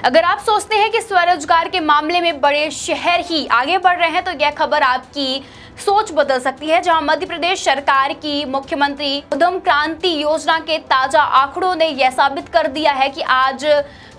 अगर आप सोचते हैं कि स्वरोजगार के मामले में बड़े शहर ही आगे बढ़ रहे हैं तो यह खबर आपकी सोच बदल सकती है। जहां मध्य प्रदेश सरकार की मुख्यमंत्री उद्यम क्रांति योजना के ताजा आंकड़ों ने यह साबित कर दिया है कि आज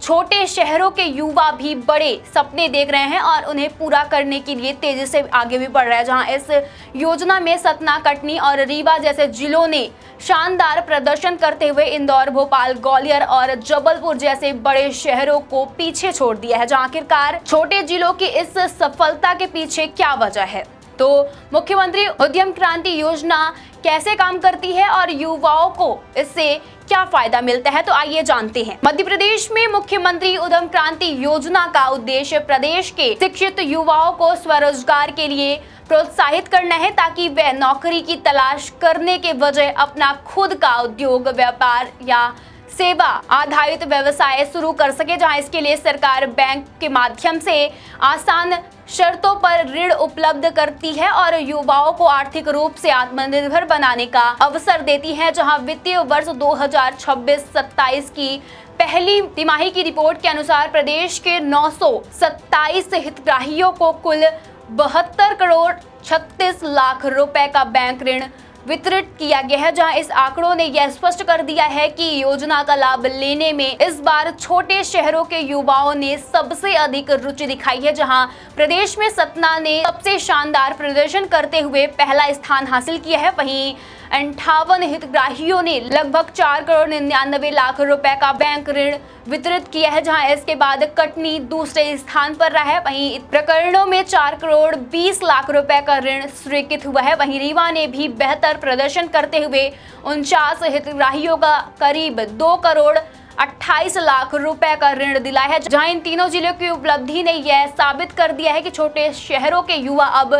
छोटे शहरों के युवा भी बड़े सपने देख रहे हैं और उन्हें पूरा करने के लिए तेजी से आगे भी बढ़ रहा है। जहां इस योजना में सतना, कटनी और रीवा जैसे जिलों ने शानदार प्रदर्शन करते हुए इंदौर, भोपाल, ग्वालियर और जबलपुर जैसे बड़े शहरों को पीछे छोड़ दिया है। जहां आखिरकार छोटे जिलों की इस सफलता के पीछे क्या वजह है, तो मुख्यमंत्री उद्यम क्रांति योजना कैसे काम करती है और युवाओं को इससे क्या फायदा मिलता है, तो आइए जानते हैं। मध्य प्रदेश में मुख्यमंत्री उद्यम क्रांति योजना का उद्देश्य प्रदेश के शिक्षित युवाओं को स्वरोजगार के लिए प्रोत्साहित करना है ताकि वे नौकरी की तलाश करने के बजाय अपना खुद का उद्योग, व्यापार या सेवा आधारित व्यवसाय शुरू कर सके। जहां इसके लिए सरकार बैंक के माध्यम से आसान शर्तों पर ऋण उपलब्ध करती है और युवाओं को आर्थिक रूप से आत्मनिर्भर बनाने का अवसर देती है। जहां वित्तीय वर्ष 2026-27 की पहली तिमाही की रिपोर्ट के अनुसार प्रदेश के 927 हितग्राहियों को कुल 72 करोड़ 36 लाख रुपए का बैंक ऋण वितरित किया गया है। जहां इस आंकड़ों ने यह स्पष्ट कर दिया है कि योजना का लाभ लेने में इस बार छोटे शहरों के युवाओं ने सबसे अधिक रुचि दिखाई है। जहां प्रदेश में सतना ने सबसे शानदार प्रदर्शन करते हुए पहला स्थान हासिल किया है। वहीं 58 हितग्राहियों ने लगभग 4 करोड़ 99 लाख रुपए का बैंक ऋण वितरित किया है। जहां इसके बाद कटनी दूसरे स्थान पर रहा है। वहीं प्रकरणों में 4 करोड़ 20 लाख रुपए का ऋण स्वीकृत हुआ है। वहीं रीवा ने भी बेहतर प्रदर्शन करते हुए 49 हितग्राहियों का करीब 2 करोड़ 28 लाख रुपए का ऋण दिला है। जहां इन तीनों जिलों की उपलब्धि ने यह साबित कर दिया है कि छोटे शहरों के युवा अब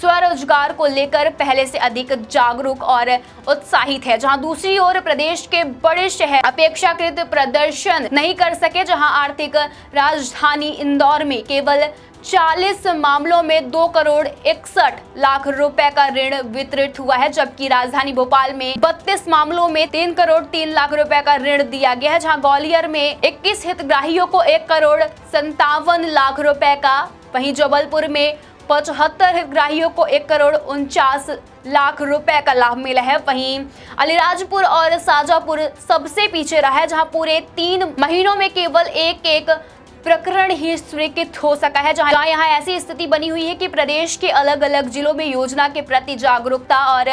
स्वरोजगार को लेकर पहले से अधिक जागरूक और उत्साहित है। जहां दूसरी ओर प्रदेश के बड़े शहर अपेक्षाकृत प्रदर्शन नहीं कर सके। जहां आर्थिक राजधानी इंदौर में केवल 40 मामलों में 2 करोड़ 61 लाख रुपए का ऋण वितरित हुआ है, जबकि राजधानी भोपाल में 32 मामलों में 3 करोड़ 3 लाख रुपए का ऋण दिया गया है। जहां ग्वालियर में 21 हितग्राहियों को 1 करोड़ 57 लाख रुपए का, वहीं जबलपुर में 75 हितग्राहियों को 1 करोड़ 49 लाख रुपए का लाभ मिला है। वहीं अलीराजपुर और शाजापुर सबसे पीछे रहा है, जहां पूरे 3 महीनों में केवल एक प्रकरण ही स्वीकृत हो सका है। जहां यहाँ ऐसी स्थिति बनी हुई है कि प्रदेश के अलग अलग जिलों में योजना के प्रति जागरूकता और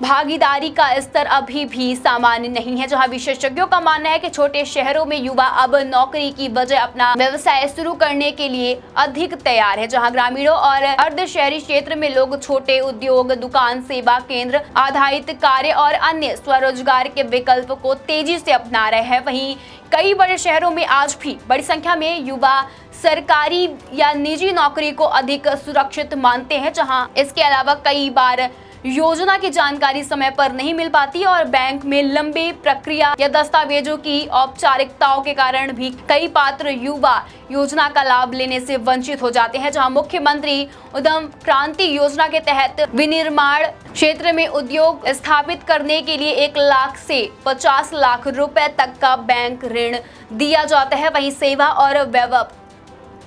भागीदारी का स्तर अभी भी सामान्य नहीं है। जहां विशेषज्ञों का मानना है कि छोटे शहरों में युवा अब नौकरी की बजाय अपना व्यवसाय शुरू करने के लिए अधिक तैयार है। जहां ग्रामीणों और अर्ध शहरी क्षेत्र में लोग छोटे उद्योग, दुकान, सेवा केंद्र आधारित कार्य और अन्य स्वरोजगार के विकल्प को तेजी से अपना रहे हैं। वहीं कई बड़े शहरों में आज भी बड़ी संख्या में युवा सरकारी या निजी नौकरी को अधिक सुरक्षित मानते हैं। जहां इसके अलावा कई बार योजना की जानकारी समय पर नहीं मिल पाती और बैंक में लंबी प्रक्रिया या दस्तावेजों की औपचारिकताओं के कारण भी कई पात्र युवा योजना का लाभ लेने से वंचित हो जाते हैं। जहां मुख्यमंत्री उद्यम क्रांति योजना के तहत विनिर्माण क्षेत्र में उद्योग स्थापित करने के लिए 1 लाख से 50 लाख रुपए तक का बैंक ऋण दिया जाता है। वहीं सेवा और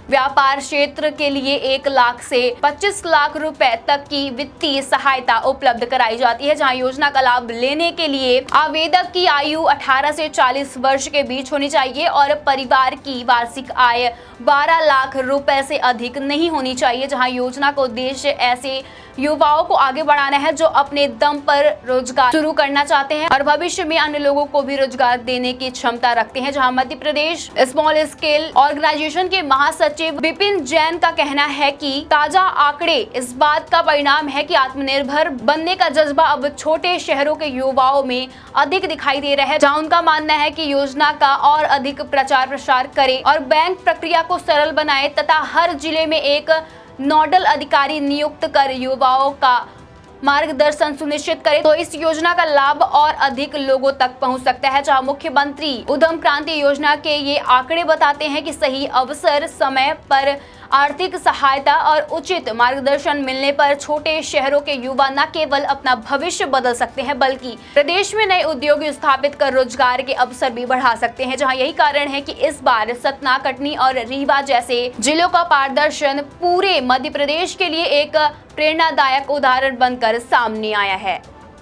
व्यापार क्षेत्र के लिए 1 लाख से 25 लाख रुपए तक की वित्तीय सहायता उपलब्ध कराई जाती है। जहां योजना का लाभ लेने के लिए आवेदक की आयु 18 से 40 वर्ष के बीच होनी चाहिए और परिवार की वार्षिक आय 12 लाख रुपए से अधिक नहीं होनी चाहिए। जहां योजना का उद्देश्य ऐसे युवाओं को आगे बढ़ाना है जो अपने दम पर रोजगार शुरू करना चाहते हैं और भविष्य में अन्य लोगों को भी रोजगार देने की क्षमता रखते हैं। जहां Madhya Pradesh small scale organisation के महासचिव विपिन जैन का कहना है कि ताजा आंकड़े इस बात का परिणाम है कि आत्मनिर्भर बनने का जज्बा अब छोटे शहरों के युवाओं में अधिक दिखाई दे रहा है। जहां उनका मानना है कि योजना का और अधिक प्रचार प्रसार करे और बैंक प्रक्रिया को सरल बनाए तथा हर जिले में एक नोडल अधिकारी नियुक्त कर युवाओं का मार्गदर्शन सुनिश्चित करे तो इस योजना का लाभ और अधिक लोगों तक पहुंच सकता है। जहां मुख्यमंत्री उद्यम क्रांति योजना के ये आंकड़े बताते हैं कि सही अवसर समय पर आर्थिक सहायता और उचित मार्गदर्शन मिलने पर छोटे शहरों के युवा न केवल अपना भविष्य बदल सकते हैं बल्कि प्रदेश में नए उद्योग स्थापित कर रोजगार के अवसर भी बढ़ा सकते हैं। जहां यही कारण है कि इस बार सतना, कटनी और रीवा जैसे जिलों का प्रदर्शन पूरे मध्य प्रदेश के लिए एक प्रेरणादायक उदाहरण बनकर सामने आया है।